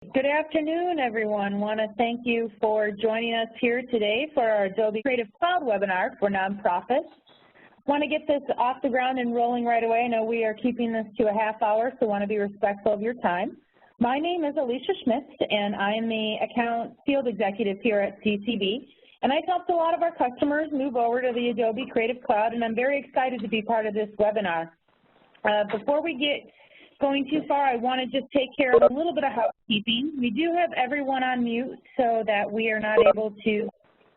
Good afternoon, everyone. Want to thank you for joining us here today for our Adobe Creative Cloud webinar for nonprofits. Want to get this off the ground and rolling right away. I know we are keeping this to a half hour, so want to be respectful of your time. My name is Alicia Schmitz, and I am the Account Field Executive here at CCB. And I've helped a lot of our customers move over to the Adobe Creative Cloud, and I'm very excited to be part of this webinar. Before we get going too far, I want to just take care of a little bit of housekeeping. We do have everyone on mute so that we are not able to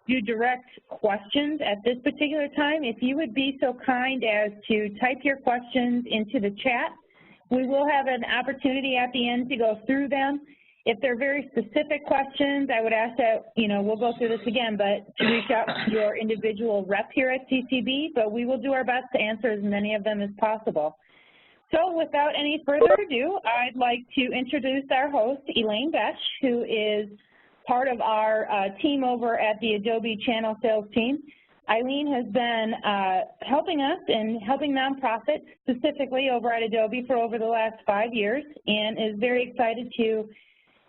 do direct questions at this particular time. If you would be so kind as to type your questions into the chat, we will have an opportunity at the end to go through them. If they're very specific questions, I would ask that, we'll go through this again, but to reach out to your individual rep here at CCB, but we will do our best to answer as many of them as possible. So without any further ado, I'd like to introduce our host, Elaine Besh, who is part of our team over at the Adobe Channel Sales team. Eileen has been helping us and helping nonprofits specifically over at Adobe for over the last 5 years and is very excited to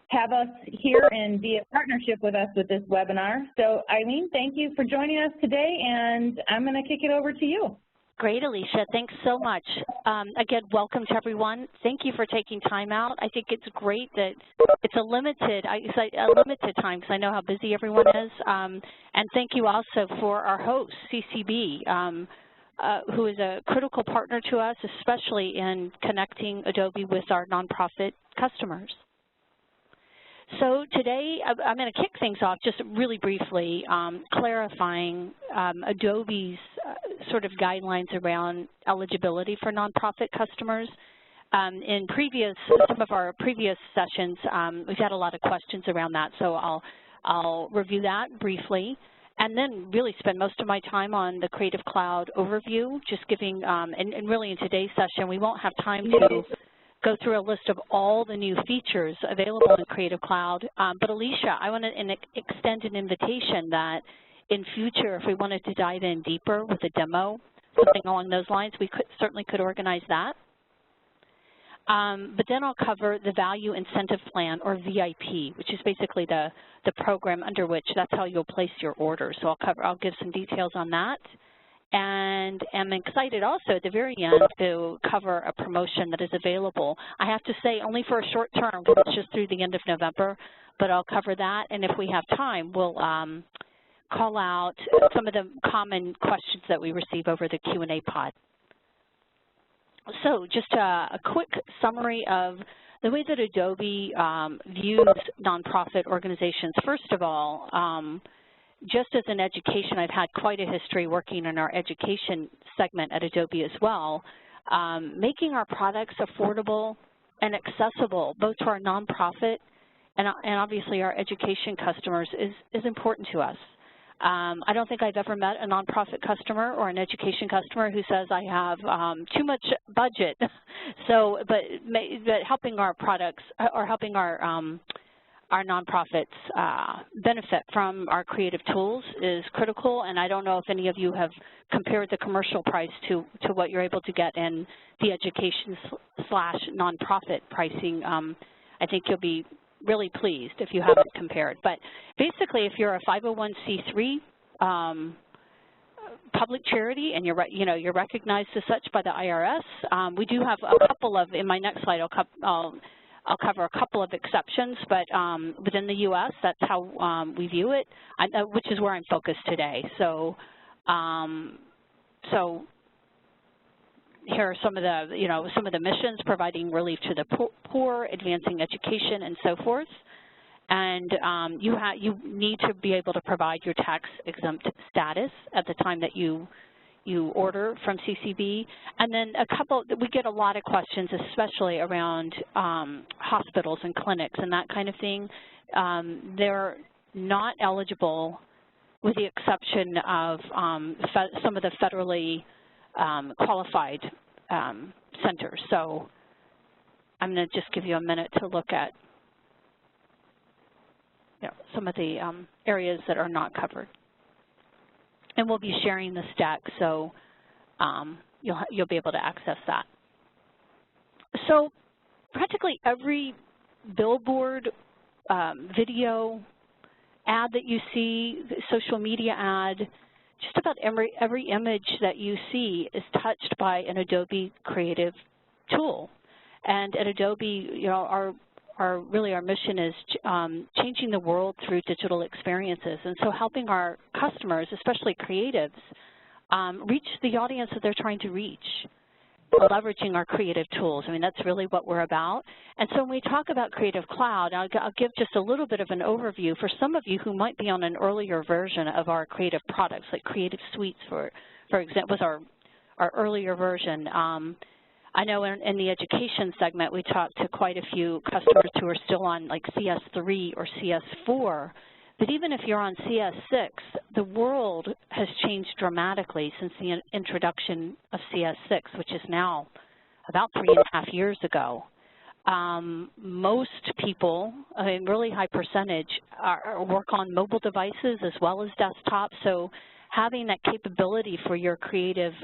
have us here and be a partnership with us with this webinar. So Eileen, thank you for joining us today, and I'm going to kick it over to you. Great, Alicia. Thanks so much. Again, welcome to everyone. Thank you for taking time out. I think it's great that it's a limited time because I know how busy everyone is. And thank you also for our host, CCB, who is a critical partner to us, especially in connecting Adobe with our nonprofit customers. So today, I'm going to kick things off just really briefly, clarifying Adobe's sort of guidelines around eligibility for nonprofit customers. In some of our previous sessions, we've had a lot of questions around that, so I'll review that briefly, and then really spend most of my time on the Creative Cloud overview, just giving, and really in today's session, we won't have time to go through a list of all the new features available in Creative Cloud. But Alicia, I want to extend an invitation that in future, if we wanted to dive in deeper with a demo, something along those lines, we certainly could organize that. But then I'll cover the Value Incentive Plan, or VIP, which is basically the program under which that's how you'll place your order. So I'll give some details on that. And I'm excited also at the very end to cover a promotion that is available. I have to say only for a short term because it's just through the end of November, but I'll cover that. And if we have time, we'll call out some of the common questions that we receive over the Q&A pod. So just a quick summary of the way that Adobe views nonprofit organizations. First of all, just as in education, I've had quite a history working in our education segment at Adobe as well. Making our products affordable and accessible both to our nonprofit and obviously our education customers is important to us. I don't think I've ever met a nonprofit customer or an education customer who says I have too much budget. So, but helping our products or helping our nonprofits benefit from our creative tools is critical, and I don't know if any of you have compared the commercial price to what you're able to get in the education/nonprofit pricing. I think you'll be really pleased if you haven't compared. But basically, if you're a 501c3 public charity and you're recognized as such by the IRS, we do have a couple of, in my next slide, I'll cover a couple of exceptions, but within the U.S., that's how we view it, which is where I'm focused today. So, here are some of the missions: providing relief to the poor, advancing education, and so forth. And you need to be able to provide your tax-exempt status at the time that you order from CCB. And then we get a lot of questions, especially around hospitals and clinics and that kind of thing. They're not eligible with the exception of some of the federally qualified centers. So I'm going to just give you a minute to look at some of the areas that are not covered. And we'll be sharing this deck, so you'll be able to access that. So practically every billboard, video ad that you see, social media ad, just about every image that you see is touched by an Adobe creative tool. And at Adobe, you know, really our mission is changing the world through digital experiences, and so helping our customers, especially creatives, reach the audience that they're trying to reach, leveraging our creative tools. I mean, that's really what we're about. And so when we talk about Creative Cloud, I'll give just a little bit of an overview for some of you who might be on an earlier version of our creative products, like Creative Suites, for example, was our earlier version. I know in the education segment, we talked to quite a few customers who are still on like CS3 or CS4. But even if you're on CS6, the world has changed dramatically since the introduction of CS6, which is now about 3.5 years ago. Most people, I mean, really high percentage, work on mobile devices as well as desktops. So having that capability for your creative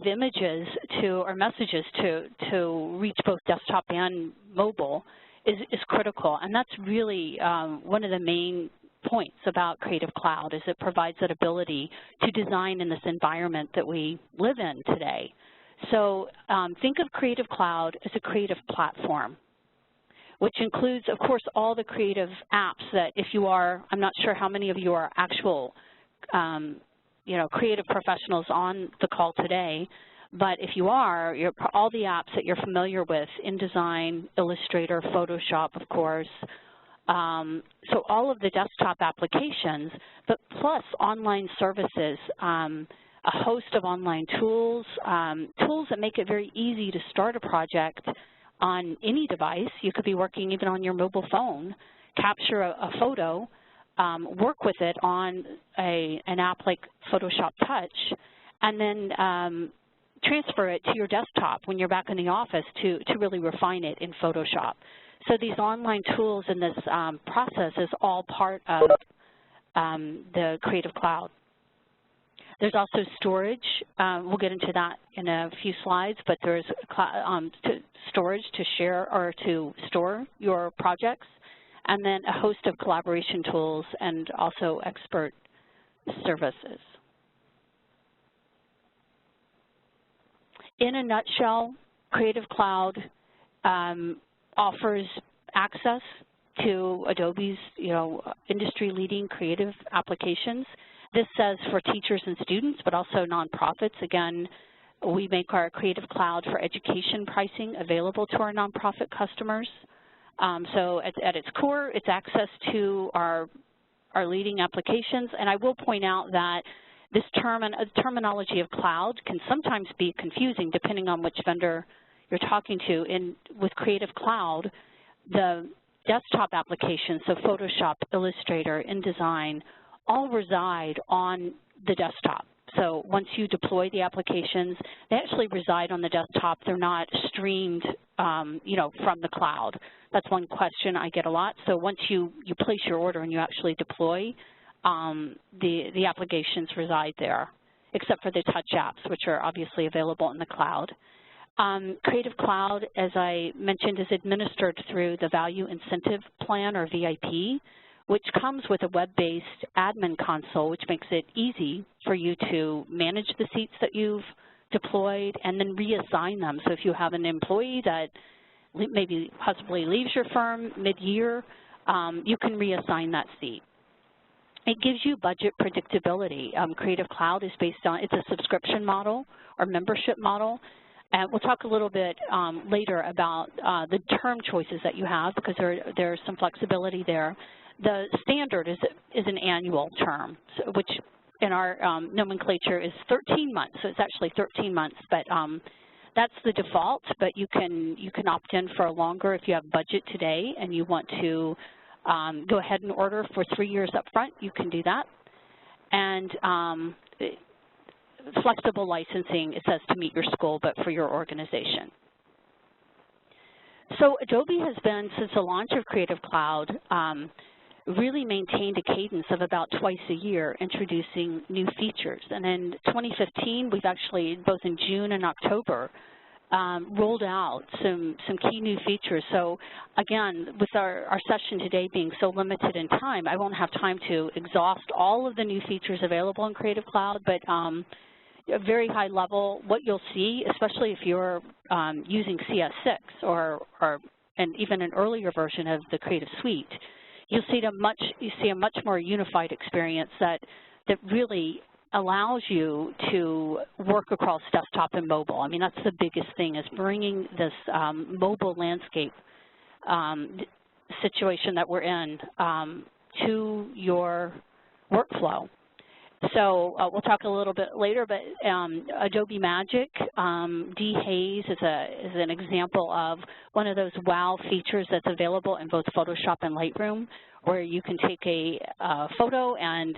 images or messages to reach both desktop and mobile is critical, and that's really one of the main points about Creative Cloud, is it provides that ability to design in this environment that we live in today. So think of Creative Cloud as a creative platform, which includes, of course, all the creative apps that if you are, I'm not sure how many of you are actual creative professionals on the call today, but if you are, all the apps that you're familiar with, InDesign, Illustrator, Photoshop, of course, so all of the desktop applications, but plus online services, a host of online tools, tools that make it very easy to start a project on any device. You could be working even on your mobile phone, capture a photo, work with it on an app like Photoshop Touch, and then transfer it to your desktop when you're back in the office to really refine it in Photoshop. So these online tools and this process is all part of the Creative Cloud. There's also storage. We'll get into that in a few slides, but there's storage to share or to store your projects, and then a host of collaboration tools and also expert services. In a nutshell, Creative Cloud offers access to Adobe's, industry-leading creative applications. This says for teachers and students, but also nonprofits. Again, we make our Creative Cloud for education pricing available to our nonprofit customers. So at its core, it's access to our leading applications. And I will point out that this terminology of cloud can sometimes be confusing depending on which vendor you're talking to. With Creative Cloud, the desktop applications, so Photoshop, Illustrator, InDesign, all reside on the desktop. So once you deploy the applications, they actually reside on the desktop. They're not streamed, from the cloud. That's one question I get a lot. So once you place your order and you actually deploy, the applications reside there, except for the touch apps, which are obviously available in the cloud. Creative Cloud, as I mentioned, is administered through the Value Incentive Plan, or VIP, which comes with a web-based admin console, which makes it easy for you to manage the seats that you've deployed and then reassign them. So if you have an employee that maybe possibly leaves your firm mid-year, you can reassign that seat. It gives you budget predictability. Creative Cloud is based on, it's a subscription model or membership model. And we'll talk a little bit later about the term choices that you have, because there's some flexibility there. The standard is an annual term, which in our nomenclature is 13 months. So it's actually 13 months, but that's the default. But you can opt in for a longer if you have budget today and you want to go ahead and order for 3 years up front. You can do that. And flexible licensing, it says to meet your school, but for your organization. So Adobe has been, since the launch of Creative Cloud, really maintained a cadence of about twice a year introducing new features. And in 2015, we've actually, both in June and October, rolled out some key new features. So again, with our session today being so limited in time, I won't have time to exhaust all of the new features available in Creative Cloud, but a very high level, what you'll see, especially if you're using CS6 and even an earlier version of the Creative Suite, you see a much more unified experience that really allows you to work across desktop and mobile. I mean, that's the biggest thing, is bringing this mobile landscape situation that we're in to your workflow. So we'll talk a little bit later, but Adobe Magic, Dehaze is an example of one of those wow features that's available in both Photoshop and Lightroom, where you can take a photo, and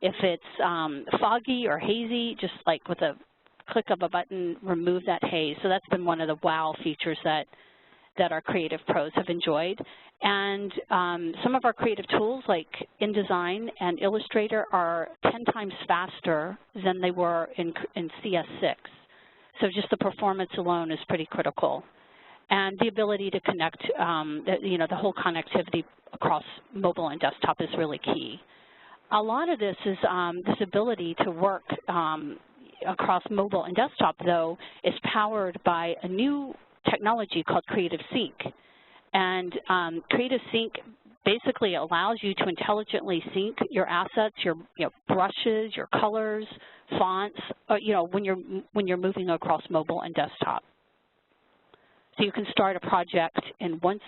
if it's foggy or hazy, just like with a click of a button, remove that haze. So that's been one of the wow features that our creative pros have enjoyed. And some of our creative tools like InDesign and Illustrator are 10 times faster than they were in CS6. So just the performance alone is pretty critical. And the ability to connect, the whole connectivity across mobile and desktop is really key. A lot of this is this ability to work across mobile and desktop, though, is powered by a new technology called Creative Sync. And Creative Sync basically allows you to intelligently sync your assets, your brushes, your colors, fonts, when you're moving across mobile and desktop. So you can start a project in one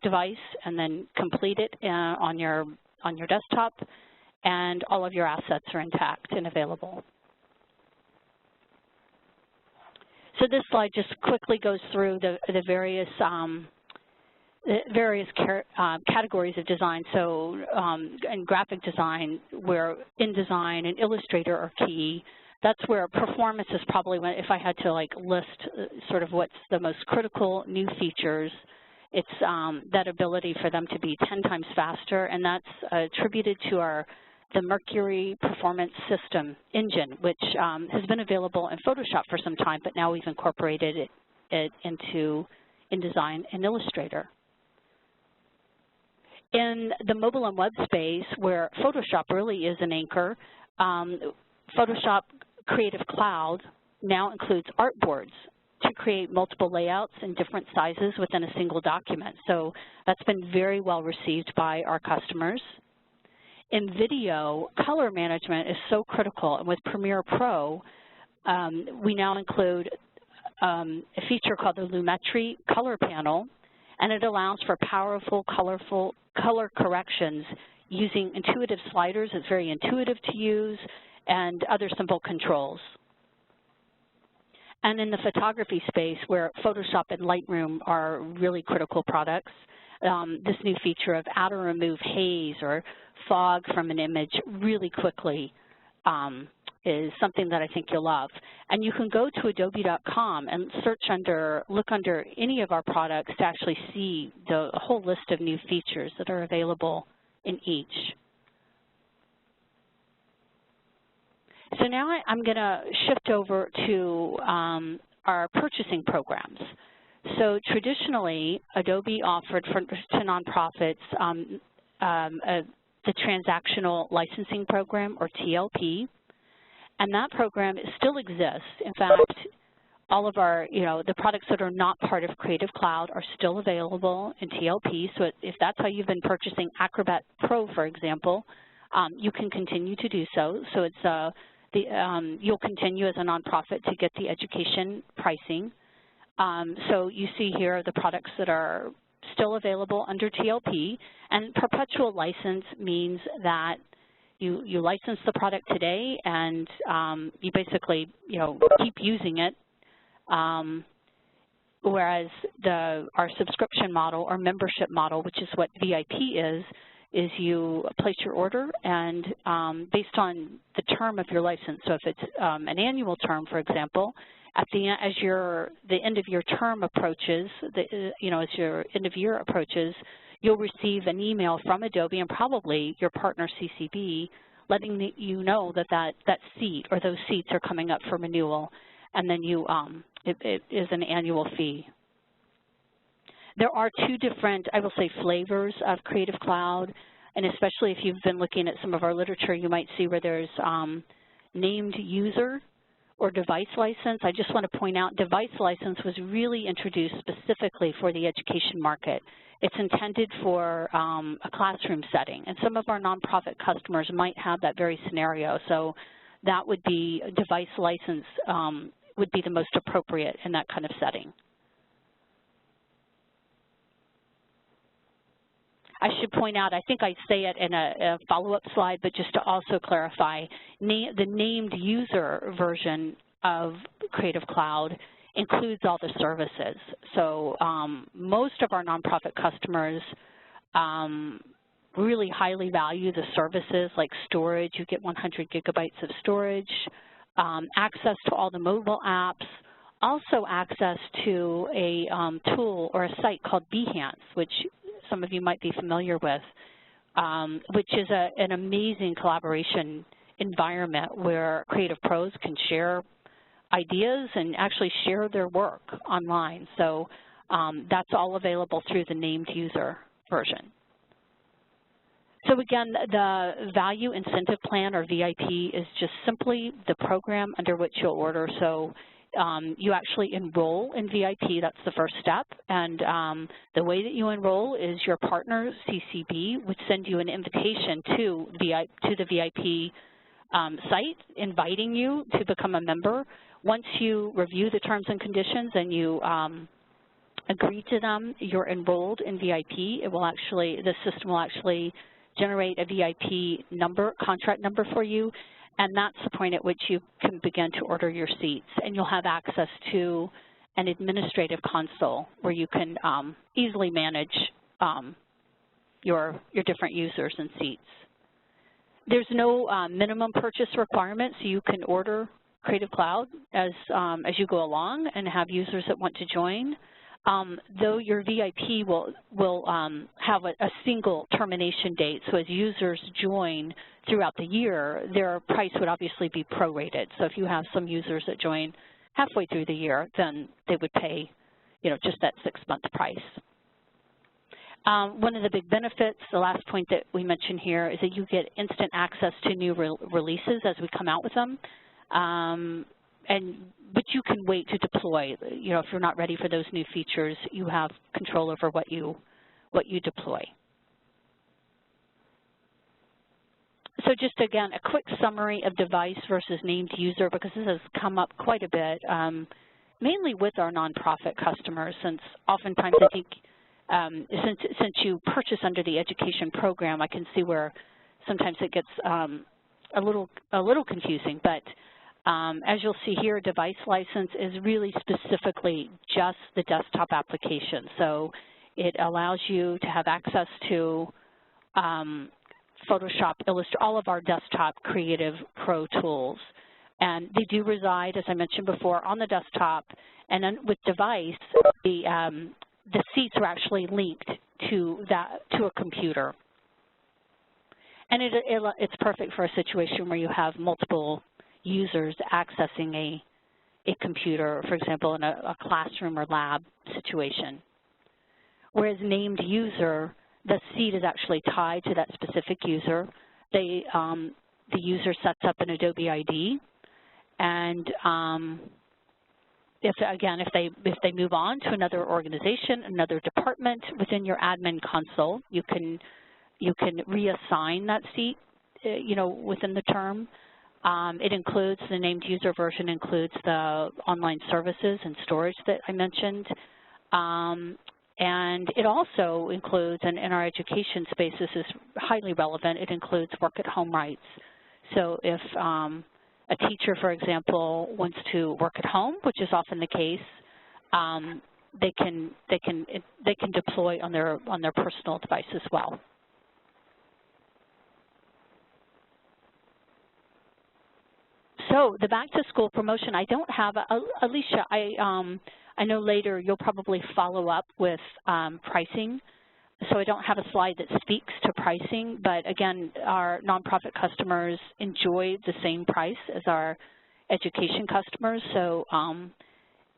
device and then complete it on your desktop, and all of your assets are intact and available. So this slide just quickly goes through the various categories of design. So in graphic design, where InDesign and Illustrator are key, that's where performance is probably, if I had to list sort of what's the most critical new features, it's that ability for them to be 10 times faster, and that's attributed to the Mercury Performance System engine, which has been available in Photoshop for some time, but now we've incorporated it into InDesign and Illustrator. In the mobile and web space, where Photoshop really is an anchor, Photoshop Creative Cloud now includes Artboards to create multiple layouts in different sizes within a single document. So that's been very well received by our customers. In video, color management is so critical, and with Premiere Pro, we now include a feature called the Lumetri Color Panel, and it allows for powerful, colorful color corrections using intuitive sliders. It's very intuitive to use, and other simple controls. And in the photography space, where Photoshop and Lightroom are really critical products, this new feature of add or remove haze or fog from an image really quickly is something that I think you'll love. And you can go to adobe.com and look under any of our products to actually see the whole list of new features that are available in each. So now I'm going to shift over to our purchasing programs. So traditionally, Adobe offered to nonprofits the Transactional Licensing Program, or TLP, and that program still exists. In fact, all of our, the products that are not part of Creative Cloud are still available in TLP. So if that's how you've been purchasing Acrobat Pro, for example, you can continue to do so. So it's you'll continue as a nonprofit to get the education pricing. So you see here the products that are still available under TLP, and perpetual license means that you license the product today, and you basically keep using it. Whereas our subscription model or membership model, which is what VIP is you place your order, and based on the term of your license. So if it's an annual term, for example, as the end of your term approaches, as your end of year approaches, you'll receive an email from Adobe and probably your partner CCB letting you know that seat or those seats are coming up for renewal. and then you it is an annual fee. There are two different, I will say, flavors of Creative Cloud, and especially if you've been looking at some of our literature, you might see where there's named user or device license. I just want to point out device license was really introduced specifically for the education market. It's intended for a classroom setting, and some of our nonprofit customers might have that very scenario. So that would be device license would be the most appropriate in that kind of setting. I should point out, I think I say it in a follow-up slide, but just to also clarify, the named user version of Creative Cloud includes all the services. So most of our nonprofit customers really highly value the services like storage. You get 100 gigabytes of storage, access to all the mobile apps, also access to a tool or a site called Behance, which some of you might be familiar with, which is an amazing collaboration environment where creative pros can share ideas and actually share their work online. So that's all available through the named user version. So again, the value incentive plan, or VIP, is just simply the program under which you'll order. So you actually enroll in VIP, that's the first step, and the way that you enroll is your partner, CCB, would send you an invitation to the VIP site, inviting you to become a member. Once you review the terms and conditions and you agree to them, you're enrolled in VIP. It will actually, the system will actually generate a VIP number, contract number for you, and that's the point at which you can begin to order your seats. And you'll have access to an administrative console where you can easily manage your different users and seats. There's no minimum purchase requirement, so you can order Creative Cloud as you go along and have users that want to join. Though your VIP will have a single termination date, so as users join throughout the year, their price would obviously be prorated. So if you have some users that join halfway through the year, then they would pay, just that 6-month price. One of the big benefits, the last point that we mentioned here, is that you get instant access to new releases as we come out with them. But you can wait to deploy. If you're not ready for those new features, you have control over what you deploy. So just again, a quick summary of device versus named user, because this has come up quite a bit, mainly with our nonprofit customers, since oftentimes I think since you purchase under the education program, I can see where sometimes it gets a little confusing, but as you'll see here, device license is really specifically just the desktop application. So it allows you to have access to Photoshop, Illustrator, all of our desktop Creative Pro tools. And they do reside, as I mentioned before, on the desktop. And then with device, the seats are actually linked to a computer. And it's perfect for a situation where you have multiple users accessing a computer, for example, in a classroom or lab situation. Whereas named user, the seat is actually tied to that specific user. The user sets up an Adobe ID, and if they move on to another organization, another department within your admin console, you can reassign that seat, within the term. It includes, the named user version includes the online services and storage that I mentioned. And it also includes, and in our education space this is highly relevant, it includes work-at-home rights. So if a teacher, for example, wants to work at home, which is often the case, they can deploy on their personal device as well. So the back-to-school promotion, I don't have, Alicia, I know later you'll probably follow up with pricing, so I don't have a slide that speaks to pricing, but again, our nonprofit customers enjoy the same price as our education customers. So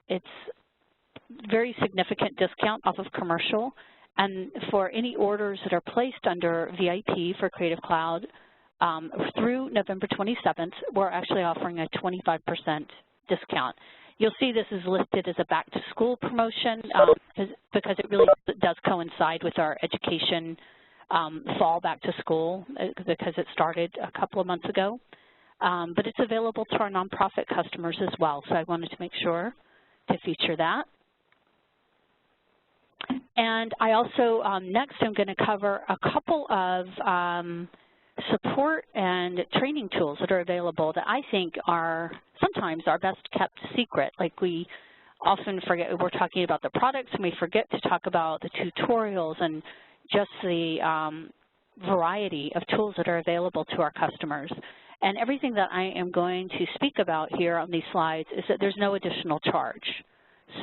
it's very significant discount off of commercial. And for any orders that are placed under VIP for Creative Cloud through November 27th, we're actually offering a 25% discount. You'll see this is listed as a back-to-school promotion because it really does coincide with our education fall back-to-school because it started a couple of months ago. But it's available to our nonprofit customers as well, so I wanted to make sure to feature that. And I also, next I'm going to cover a couple of support and training tools that are available that I think are sometimes our best kept secret. Like we often forget, we're talking about the products and we forget to talk about the tutorials and just the variety of tools that are available to our customers. And everything that I am going to speak about here on these slides is that there's no additional charge.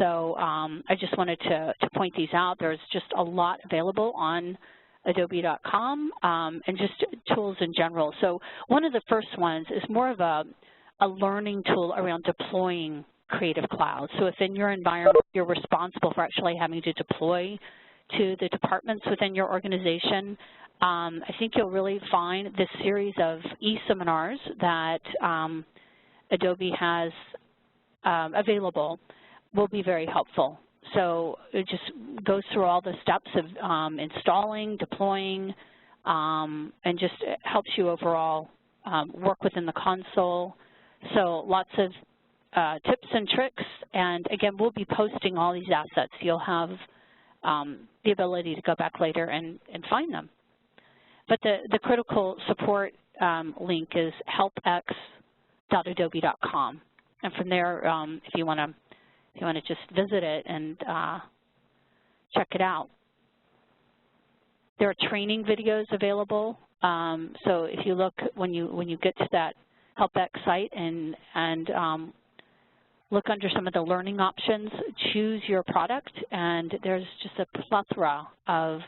So I just wanted to point these out. There's just a lot available on Adobe.com and just tools in general. So one of the first ones is more of a learning tool around deploying Creative Cloud. So if in your environment you're responsible for actually having to deploy to the departments within your organization, I think you'll really find this series of e-seminars that Adobe has available will be very helpful. So it just goes through all the steps of installing, deploying, and just helps you overall work within the console. So lots of tips and tricks, and again, we'll be posting all these assets. You'll have the ability to go back later and find them. But the critical support link is helpx.adobe.com, and from there, if you want to just visit it and check it out. There are training videos available. So if you look when you get to that HelpX site and look under some of the learning options, choose your product, and there's just a plethora of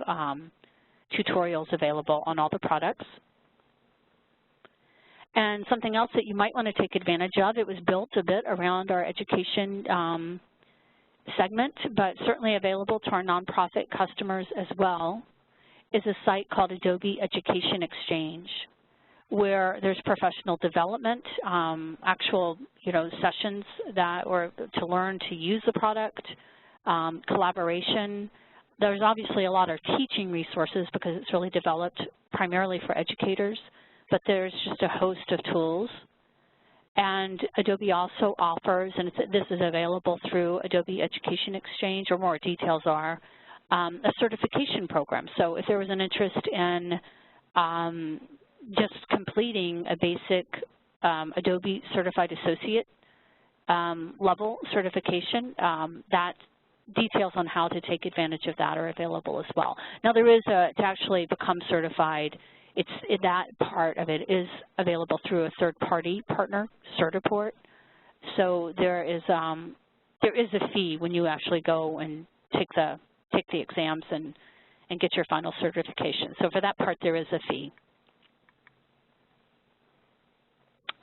tutorials available on all the products. And something else that you might want to take advantage of, it was built a bit around our education segment, but certainly available to our nonprofit customers as well, is a site called Adobe Education Exchange, where there's professional development, actual sessions or to learn to use the product, collaboration. There's obviously a lot of teaching resources because it's really developed primarily for educators, but there's just a host of tools. And Adobe also offers, and this is available through Adobe Education Exchange, or more details are, a certification program. So if there was an interest in just completing a basic Adobe Certified Associate level certification, that details on how to take advantage of that are available as well. Now there is to actually become certified, that part of it is available through a third-party partner, Certiport. So there is a fee when you actually go and take the exams and get your final certification. So for that part, there is a fee.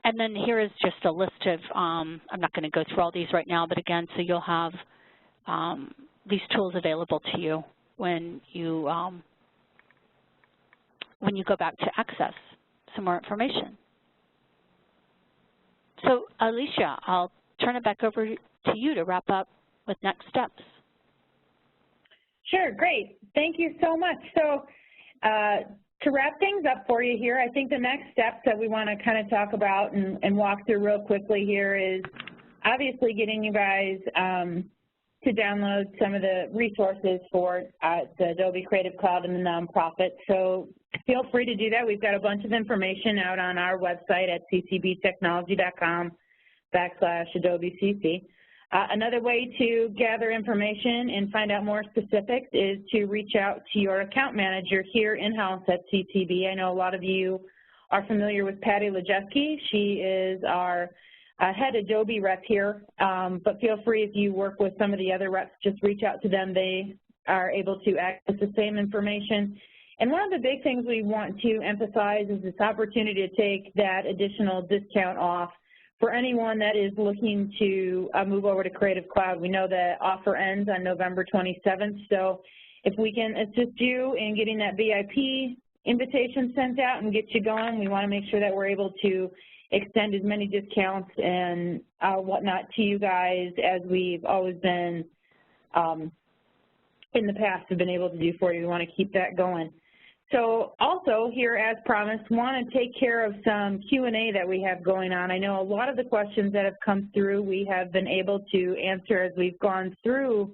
And then here is just a list of, I'm not going to go through all these right now, but again, so you'll have these tools available to you when you go back to access some more information. So Alicia, I'll turn it back over to you to wrap up with next steps. Sure, great. Thank you so much. So to wrap things up for you here, I think the next steps that we want to kind of talk about and walk through real quickly here is obviously getting you guys to download some of the resources for the Adobe Creative Cloud and the nonprofit. So feel free to do that. We've got a bunch of information out on our website at ccbtechnology.com/AdobeCC. Another way to gather information and find out more specifics is to reach out to your account manager here in-house at CCB. I know a lot of you are familiar with Patty Lejeski. She is our head Adobe rep here, but feel free if you work with some of the other reps, just reach out to them. They are able to access the same information. And one of the big things we want to emphasize is this opportunity to take that additional discount off for anyone that is looking to move over to Creative Cloud. We know that offer ends on November 27th, so if we can assist you in getting that VIP invitation sent out and get you going, we want to make sure that we're able to extend as many discounts and whatnot to you guys as we've always been in the past have been able to do for you. We want to keep that going. So also here, as promised, want to take care of some Q&A that we have going on. I know a lot of the questions that have come through we have been able to answer as we've gone through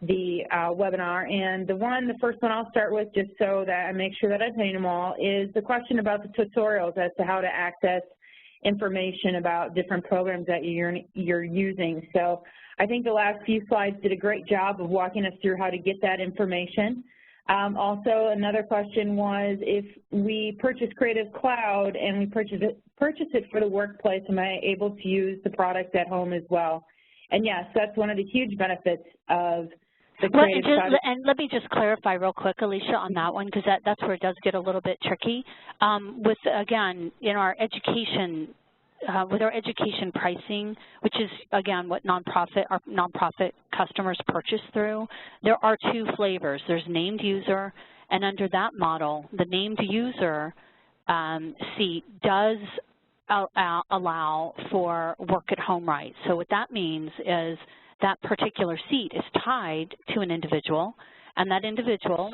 the webinar. And the first one I'll start with, just so that I make sure that I'm hitting them all, is the question about the tutorials as to how to access information about different programs that you're using. So I think the last few slides did a great job of walking us through how to get that information. Also, another question was, if we purchase Creative Cloud and we purchase it for the workplace, am I able to use the product at home as well? And yes, that's one of the huge benefits of the Creative Cloud. And let me just clarify real quick, Alicia, on that one, because that's where it does get a little bit tricky. With, again, in our education, with our education pricing, which is, again, what our nonprofit customers purchase through, there are two flavors. There's named user, and under that model, the named user seat does allow for work at home rights. So what that means is that particular seat is tied to an individual, and that individual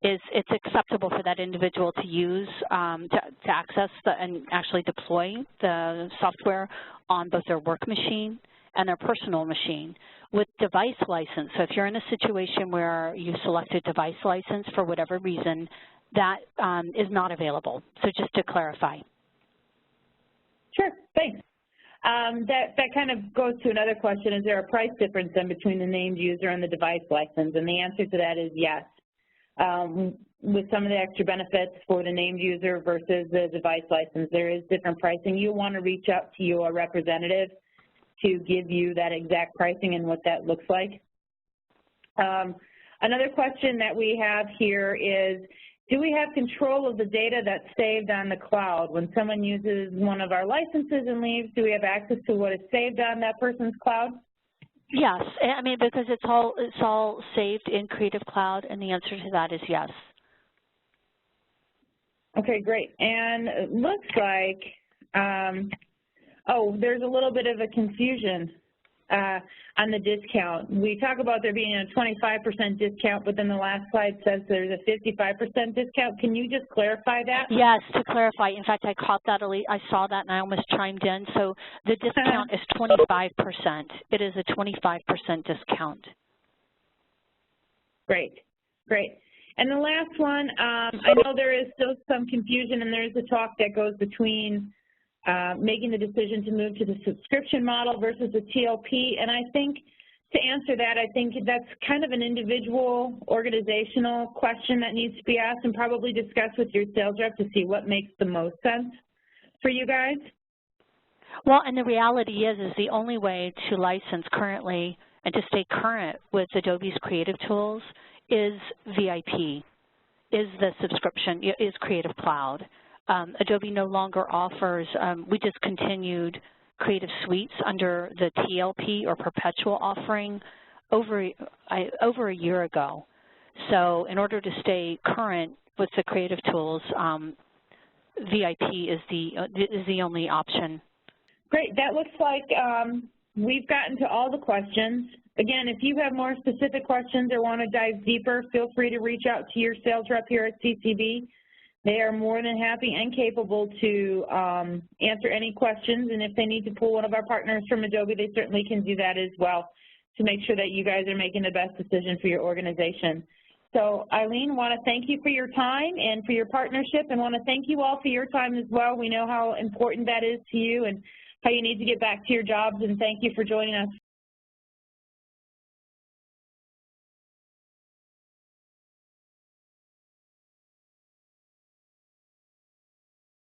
it's acceptable for that individual to use, to access and actually deploy the software on both their work machine and their personal machine with device license. So if you're in a situation where you selected device license for whatever reason, that is not available. So just to clarify. Sure, thanks. That kind of goes to another question. Is there a price difference then between the named user and the device license? And the answer to that is yes. With some of the extra benefits for the named user versus the device license, there is different pricing. You'll want to reach out to your representative to give you that exact pricing and what that looks like. Another question that we have here is, do we have control of the data that's saved on the cloud? When someone uses one of our licenses and leaves, do we have access to what is saved on that person's cloud? Yes, I mean, because it's all saved in Creative Cloud, and the answer to that is yes. Okay, great. And it looks like, oh, there's a little bit of a confusion on the discount. We talk about there being a 25% discount, but then the last slide says there's a 55% discount. Can you just clarify that? Yes, to clarify. In fact, I caught that, I saw that, and I almost chimed in. So the discount is 25%. It is a 25% discount. Great, great. And the last one, I know there is still some confusion, and there's a talk that goes between making the decision to move to the subscription model versus the TLP. And I think to answer that, I think that's kind of an individual organizational question that needs to be asked and probably discussed with your sales rep to see what makes the most sense for you guys. Well, and the reality is the only way to license currently and to stay current with Adobe's creative tools is VIP, is the subscription, is Creative Cloud. Adobe no longer offers, we discontinued Creative Suites under the TLP or perpetual offering over a year ago. So in order to stay current with the creative tools, VIP is the only option. Great. That looks like we've gotten to all the questions. Again, if you have more specific questions or want to dive deeper, feel free to reach out to your sales rep here at CCB. They are more than happy and capable to answer any questions, and if they need to pull one of our partners from Adobe, they certainly can do that as well to make sure that you guys are making the best decision for your organization. So, Eileen, want to thank you for your time and for your partnership, and want to thank you all for your time as well. We know how important that is to you and how you need to get back to your jobs, and thank you for joining us